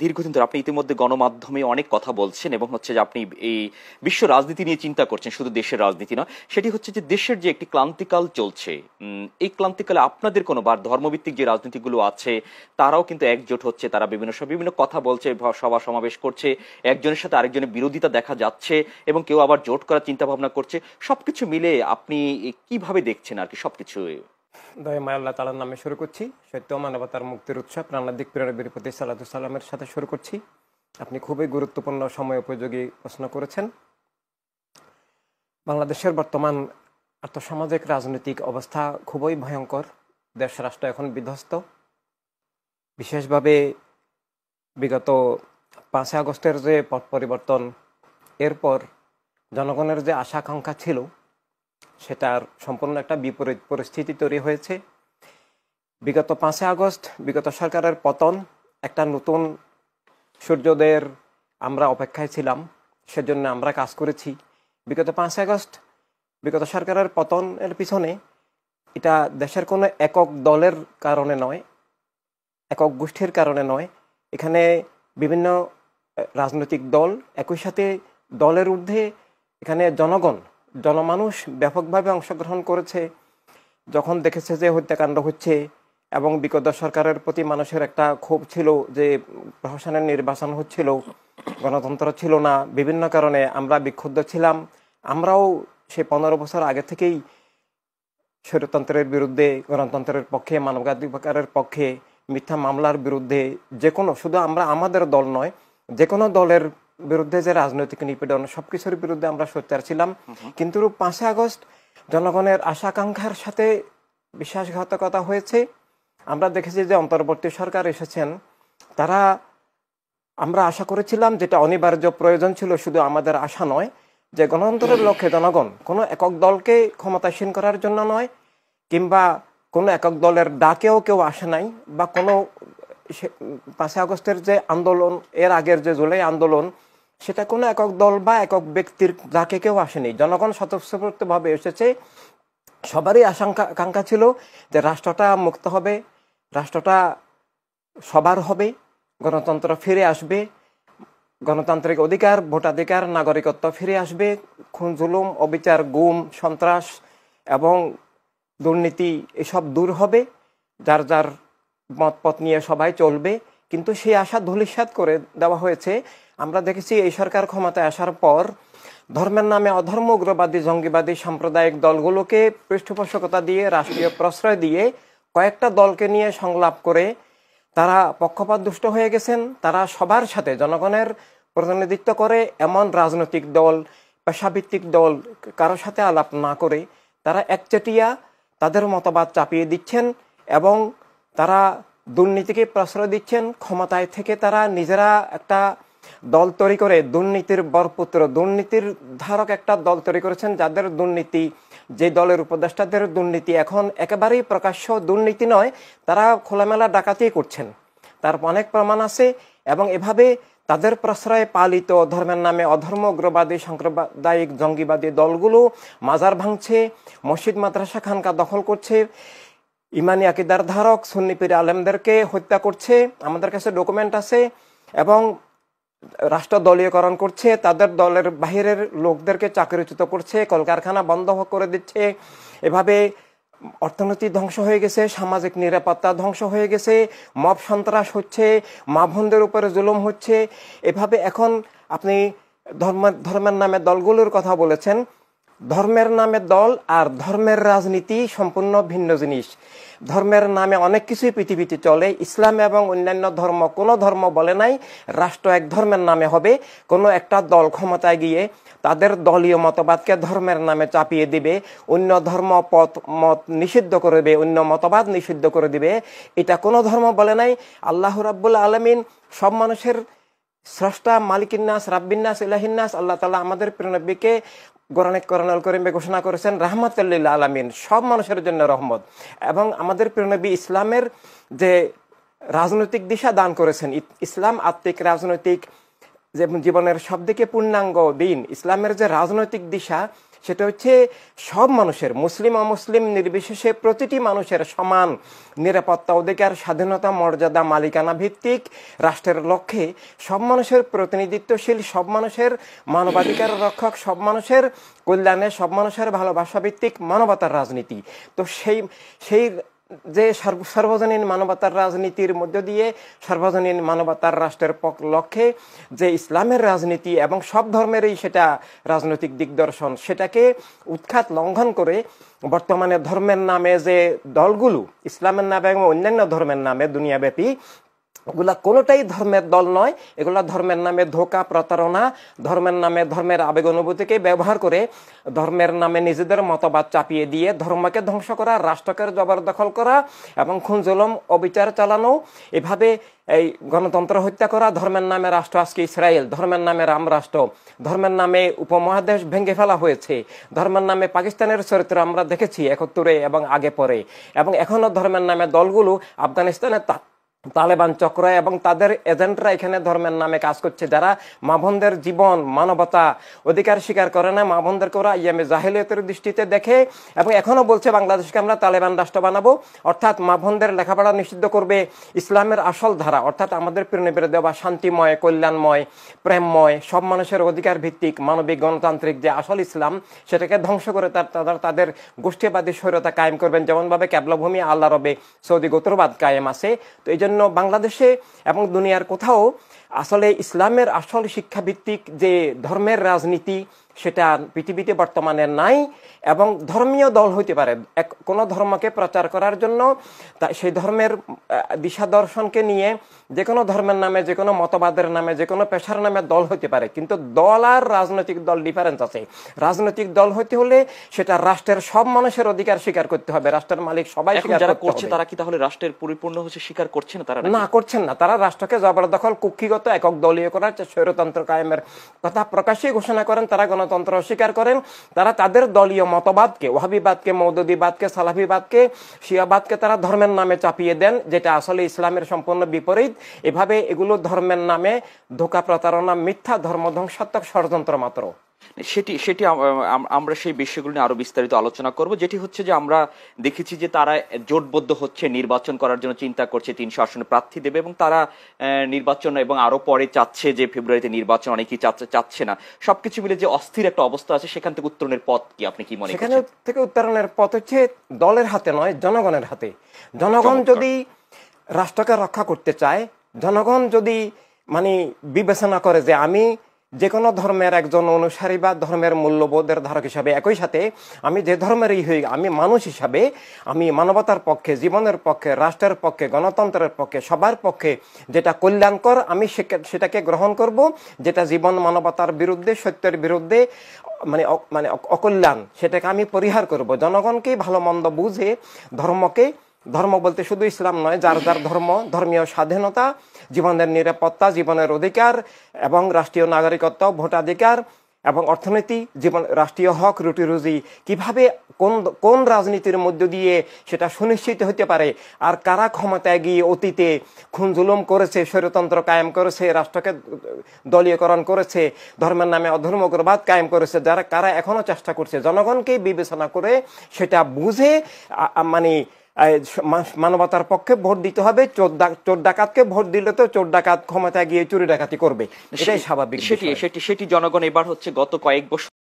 দীর্ঘদিন ধরে আপনি ইতিমধ্যে গণমাধ্যমে অনেক কথা বলছেন এবং হচ্ছে যে আপনি এই বিশ্ব রাজনীতি নিয়ে চিন্তা করছেন, শুধু দেশের রাজনীতি নয়। সেটি হচ্ছে যে দেশের যে একটি ক্লান্তিকাল চলছে, এই ক্লান্তিকালে আপনাদের কোনো বা ধর্মভিত্তিক যে রাজনীতিগুলো আছে তারাও কিন্তু একজোট হচ্ছে, তারা বিভিন্ন সময় বিভিন্ন কথা বলছে, সভা সমাবেশ করছে, একজনের সাথে আরেকজনের বিরোধিতা দেখা যাচ্ছে এবং কেউ আবার জোট করার চিন্তা ভাবনা করছে। সবকিছু মিলে আপনি কিভাবে দেখছেন আর কি সবকিছু? দয়াময় আল্লাহ তাআলার নামে শুরু করছি। সত্য মানবতার মুক্তির উৎসব প্রাণাধিক প্রেরণের বিরুদ্ধে সালাতু সালামের সাথে শুরু করছি। আপনি খুবই গুরুত্বপূর্ণ সময় উপযোগী প্রশ্ন করেছেন। বাংলাদেশের বর্তমান আর্থসামাজিক রাজনৈতিক অবস্থা খুবই ভয়ঙ্কর। দেশ রাষ্ট্র এখন বিধ্বস্ত। বিশেষভাবে বিগত 5 আগস্টের যে পট পরিবর্তন, এরপর জনগণের যে আশা আকাঙ্ক্ষা ছিল সেটার সম্পূর্ণ একটা বিপরীত পরিস্থিতি তৈরি হয়েছে। বিগত 5 আগস্ট বিগত সরকারের পতন, একটা নতুন সূর্যোদয়ের আমরা অপেক্ষায় ছিলাম, সেজন্য আমরা কাজ করেছি। বিগত 5 আগস্ট বিগত সরকারের পতনের পিছনে এটা দেশের কোনো একক দলের কারণে নয়, একক গোষ্ঠীর কারণে নয়। এখানে বিভিন্ন রাজনৈতিক দল, একই সাথে দলের ঊর্ধ্বে এখানে জনমানুষ ব্যাপকভাবে অংশগ্রহণ করেছে। যখন দেখেছে যে হত্যাকাণ্ড হচ্ছে এবং বিগত সরকারের প্রতি মানুষের একটা ক্ষোভ ছিল যে প্রশাসনের নির্বাচন হচ্ছিল, গণতন্ত্র ছিল না, বিভিন্ন কারণে আমরা বিক্ষুব্ধ ছিলাম। আমরাও সে 15 বছর আগে থেকেই স্বৈরতন্ত্রের বিরুদ্ধে, গণতন্ত্রের পক্ষে, মানবাধিকারের পক্ষে, মিথ্যা মামলার বিরুদ্ধে, যে কোনো, শুধু আমরা আমাদের দল নয়, যে কোনো দলের বিরুদ্ধে যে রাজনৈতিক নিপীড়ন, সবকিছুর বিরুদ্ধে আমরা সোচ্চার ছিলাম। কিন্তু 5 আগস্ট জনগণের আশা আকাঙ্ক্ষার সাথে বিশ্বাসঘাতকতা হয়েছে। আমরা দেখেছি যে অন্তর্বর্তী সরকার এসেছেন, তারা, আমরা আশা করেছিলাম, যেটা অনিবার্য প্রয়োজন ছিল, শুধু আমাদের আশা নয়, যে গণতন্ত্রের লক্ষ্যে জনগণ কোনো একক দলকে ক্ষমতাসীন করার জন্য নয়, কিংবা কোনো একক দলের ডাকেও কেউ আসে নাই, বা কোনো 5 আগস্টের যে আন্দোলন, এর আগের যে জুলাই আন্দোলন, সেটা কোনো একক দল বা একক ব্যক্তির ডাকে কেউ আসেনি। জনগণ স্বতঃস্ফূর্তভাবে এসেছে। সবারই আকাঙ্ক্ষা ছিল যে রাষ্ট্রটা মুক্ত হবে, রাষ্ট্রটা সবার হবে, গণতন্ত্র ফিরে আসবে, গণতান্ত্রিক অধিকার, ভোটাধিকার, নাগরিকত্ব ফিরে আসবে, খুন জুলুম, অবিচার, গুম, সন্ত্রাস এবং দুর্নীতি এসব দূর হবে, যার যার মতপথ নিয়ে সবাই চলবে। কিন্তু সেই আশা ধূলিসাৎ করে দেওয়া হয়েছে। আমরা দেখেছি এই সরকার ক্ষমতায় আসার পর ধর্মের নামে অধর্ম, উগ্রবাদী, জঙ্গিবাদী সাম্প্রদায়িক দলগুলোকে পৃষ্ঠপোষকতা দিয়ে, রাষ্ট্রীয় প্রশ্রয় দিয়ে, কয়েকটা দলকে নিয়ে সংলাপ করে তারা পক্ষপাতদুষ্ট হয়ে গেছেন। তারা সবার সাথে জনগণের প্রতিনিধিত্ব করে এমন রাজনৈতিক দল, পেশাভিত্তিক দল কারোর সাথে আলাপ না করে তারা একচেটিয়া তাদের মতবাদ চাপিয়ে দিচ্ছেন এবং তারা দুর্নীতিকে প্রশ্রয় দিচ্ছেন। ক্ষমতায় থেকে তারা নিজেরা একটা দল তৈরি করে, দুর্নীতির বরপুত্র, দুর্নীতির ধারক একটা দল তৈরি করেছেন, যাদের দুর্নীতি, যে দলের উপদেষ্টাদের দুর্নীতি এখন একেবারেই প্রকাশ্য দুর্নীতি নয়, তারা খোলামেলা ডাকাতি করছেন, তার অনেক প্রমাণ আছে। এবং এভাবে তাদের প্রশ্রয়ে পালিত ধর্মের নামে অধর্ম, উগ্রবাদী, সাম্প্রদায়িক, জঙ্গিবাদী দলগুলো মাজার ভাঙছে, মসজিদ, মাদ্রাসা, খানকা দখল করছে, ইমানি আকিদার ধারক সুন্নি পীর আলেমদেরকে হত্যা করছে, আমাদের কাছে ডকুমেন্ট আছে, এবং রাষ্ট্র দলীয়করণ করছে, তাদের দলের বাহিরের লোকদেরকে চাকরিচ্যুত করছে, কলকারখানা বন্ধ করে দিচ্ছে। এভাবে অর্থনীতি ধ্বংস হয়ে গেছে, সামাজিক নিরাপত্তা ধ্বংস হয়ে গেছে, মব সন্ত্রাস হচ্ছে, মা বোনদের উপরে জুলুম হচ্ছে। এভাবে এখন আপনি ধর্মের নামে দলগুলোর কথা বলেছেন। ধর্মের নামে দল আর ধর্মের রাজনীতি সম্পূর্ণ ভিন্ন জিনিস। ধর্মের নামে অনেক কিছুই পৃথিবীতে চলে। ইসলাম এবং অন্যান্য ধর্ম, কোনো ধর্ম বলে নাই রাষ্ট্র এক ধর্মের নামে হবে। কোনো একটা দল ক্ষমতায় গিয়ে তাদের দলীয় মতবাদকে ধর্মের নামে চাপিয়ে দিবে, অন্য ধর্ম মত নিষিদ্ধ করে দেবে, অন্য মতবাদ নিষিদ্ধ করে দিবে, এটা কোনো ধর্ম বলে নাই। আল্লাহ রাব্বুল আলামিন সব মানুষের স্রষ্টা, মালিকিন্নাস, রাব্বিন্নাস, ইলাহিন্নাস। আল্লাহ তাআলা আমাদের প্রিয় নবীকে কোরআনুল কারীমে ঘোষণা করেছেন রাহমাতুল লিল আলামিন, সব মানুষের জন্য রহমত। এবং আমাদের প্রিয় নবী ইসলামের যে রাজনৈতিক দিশা দান করেছেন, ইসলাম আত্মিক রাজনৈতিক যে জীবনের সবদিকে পূর্ণাঙ্গ দিন, ইসলামের যে রাজনৈতিক দিশা, সেটা হচ্ছে সব মানুষের, মুসলিম অমুসলিম নির্বিশেষে প্রতিটি মানুষের সমান নিরাপত্তা, অধিকার, স্বাধীনতা, মর্যাদা, মালিকানা ভিত্তিক রাষ্ট্রের লক্ষ্যে সব মানুষের প্রতিনিধিত্বশীল, সব মানুষের মানবাধিকার রক্ষক, সব মানুষের কল্যাণে, সব মানুষের ভালোবাসা ভিত্তিক মানবতার রাজনীতি। তো সেই যে সর্বজনীন মানবতার রাজনীতির মধ্য দিয়ে সর্বজনীন মানবতার রাষ্ট্রের লক্ষ্যে যে ইসলামের রাজনীতি এবং সব ধর্মেরই সেটা রাজনৈতিক দিগদর্শন, সেটাকে উৎখাত লঙ্ঘন করে বর্তমানে ধর্মের নামে যে দলগুলো, ইসলামের নামে এবং অন্যান্য ধর্মের নামে দুনিয়াব্যাপী, এগুলা কোনোটাই ধর্মের দল নয়। এগুলা ধর্মের নামে ধোঁকা, প্রতারণা, ধর্মের নামে ধর্মের আবেগ অনুভূতিকে ব্যবহার করে ধর্মের নামে নিজেদের মতবাদ চাপিয়ে দিয়ে ধর্মকে ধ্বংস করা, রাষ্ট্রকে জবরদখল করা এবং খুন জুলুম অবিচার চালানো, এভাবে এই গণতন্ত্র হত্যা করা, ধর্মের নামে রাষ্ট্র আজকে ইসরায়েল, ধর্মের নামে রাম রাষ্ট্র, ধর্মের নামে উপমহাদেশ ভেঙে ফেলা হয়েছে, ধর্মের নামে পাকিস্তানের চরিত্র আমরা দেখেছি 71-এ এবং আগে পরে, এবং এখনো ধর্মের নামে দলগুলো আফগানিস্তানের তালেবান চক্র এবং তাদের এজেন্টরা এখানে ধর্মের নামে কাজ করছে, যারা মা বোনদের জীবন, মানবতা, অধিকার স্বীকার করে না, মা বোনদেরকে ওরা ইয়ামে জাহেলিয়তের দৃষ্টিতে দেখে এবং এখনো বলছে বাংলাদেশকে আমরা তালেবান রাষ্ট্র বানাবো, অর্থাৎ মা বোনদের লেখাপড়া নিষিদ্ধ করবে। ইসলামের আসল ধারা অর্থাৎ আমাদের প্রিয় দেওয়া শান্তিময়, কল্যাণময়, প্রেমময়, সব মানুষের অধিকার ভিত্তিক মানবিক গণতান্ত্রিক যে আসল ইসলাম, সেটাকে ধ্বংস করে তাদের গোষ্ঠীবাদী স্বৈরতা কায়েম করবেন, যেমনভাবে ক্যাবলাভূমি আল্লাহ রবে সৌদি গোত্রবাদ কায়েম আছে। তো এই জন্য বাংলাদেশে এবং দুনিয়ার কোথাও আসলে ইসলামের আসল শিক্ষাভিত্তিক যে ধর্মের রাজনীতি সেটা পৃথিবীতে বর্তমানে নাই। এবং ধর্মীয় দল হইতে পারে, কোনো ধর্মকে প্রচার করার জন্য সেই ধর্মের দিশা দর্শনকে নিয়ে যে কোনো ধর্মের নামে, যে কোনো মতবাদের নামে, যে কোনো পেশার নামে দল হইতে পারে, কিন্তু দল আর রাজনৈতিক দল ডিফারেন্স আছে। রাজনৈতিক দল হইতে হলে সেটা রাষ্ট্রের সব মানুষের অধিকার স্বীকার করতে হবে, রাষ্ট্রের মালিক সবাই যারা করছে তারা কি তাহলে রাষ্ট্রের পরিপূর্ণ হচ্ছে স্বীকার করছে না? তারা না, করছেন না। তারা রাষ্ট্রকে জবরদখল, কুক্ষিগত, একক দলীয় করার, স্বৈরতন্ত্র কায়েমের কথা প্রকাশ্যে ঘোষণা করেন। তারা গণতন্ত্র অস্বীকার করেন। তারা তাদের দলীয় মতবাদকে, ওয়াহাবিবাদকে, মৌদুদিবাদকে, সালাফিবাদকে, শিয়াবাদকে তারা ধর্মের নামে চাপিয়ে দেন, যেটা আসলে ইসলামের সম্পূর্ণ বিপরীত। এভাবে এগুলো ধর্মের নামে ধোঁকা, প্রতারণা, মিথ্যা, ধর্মধ্বংসাত্মক ষড়যন্ত্র মাত্র। সেটি আমরা সেই বিষয়গুলো নিয়ে আরো বিস্তারিত আলোচনা করব। যেটি হচ্ছে যে আমরা দেখেছি যে তারা জোটবদ্ধ হচ্ছে, নির্বাচন করার জন্য চিন্তা করছে, 300 আসনে প্রার্থী দেবে এবং তারা নির্বাচন এবং আরো পরে চাচ্ছে যে ফেব্রুয়ারিতে নির্বাচন, অনেকেই চাচ্ছে না। সবকিছু মিলে যে অস্থির একটা অবস্থা আছে, সেখান থেকে উত্তরণের পথ কি, আপনি কি মনে করেন? সেখানে থেকে উত্তরণের পথ হচ্ছে দলের হাতে নয়, জনগণের হাতে। জনগণ যদি রাষ্ট্রকে রক্ষা করতে চায়, জনগণ যদি বিবেচনা করে যে আমি যে কোনো ধর্মের একজন অনুসারী বা ধর্মের মূল্যবোধের ধারক হিসাবে, একই সাথে আমি যে ধর্মেরই হই, আমি মানুষ হিসাবে আমি মানবতার পক্ষে, জীবনের পক্ষে, রাষ্ট্রের পক্ষে, গণতন্ত্রের পক্ষে, সবার পক্ষে যেটা কল্যাণকর আমি সেটাকে গ্রহণ করব, যেটা জীবন মানবতার বিরুদ্ধে, সত্যের বিরুদ্ধে অকল্যাণ, সেটাকে আমি পরিহার করব। জনগণকে ভালো মন্দ বুঝে ধর্ম বলতে শুধু ইসলাম নয়, যার যার ধর্ম, ধর্মীয় স্বাধীনতা, জীবনের নিরাপত্তা, জীবনের অধিকার এবং রাষ্ট্রীয় নাগরিকত্ব, ভোটাধিকার এবং অর্থনীতি, জীবন, রাষ্ট্রীয় হক, রুটি রুজি, কিভাবে কোন রাজনীতির মধ্য দিয়ে সেটা সুনিশ্চিত হতে পারে, আর কারা ক্ষমতায় গিয়ে অতীতে খুন জুলুম করেছে, স্বৈরতন্ত্র কায়েম করেছে, রাষ্ট্রকে দলীয়করণ করেছে, ধর্মের নামে অধর্মগ্রবাদ কায়েম করেছে, কারা এখনো চেষ্টা করছে, জনগণকে বিবেচনা করে সেটা বুঝে মানবতার পক্ষে ভোট দিতে হবে। চোর ডাকাতকে ভোট দিলে তো চোর ডাকাত ক্ষমতায় গিয়ে চুরি ডাকাতি করবে, এটাই স্বাভাবিক। সেটি জনগণ এবার হচ্ছে গত কয়েক বছর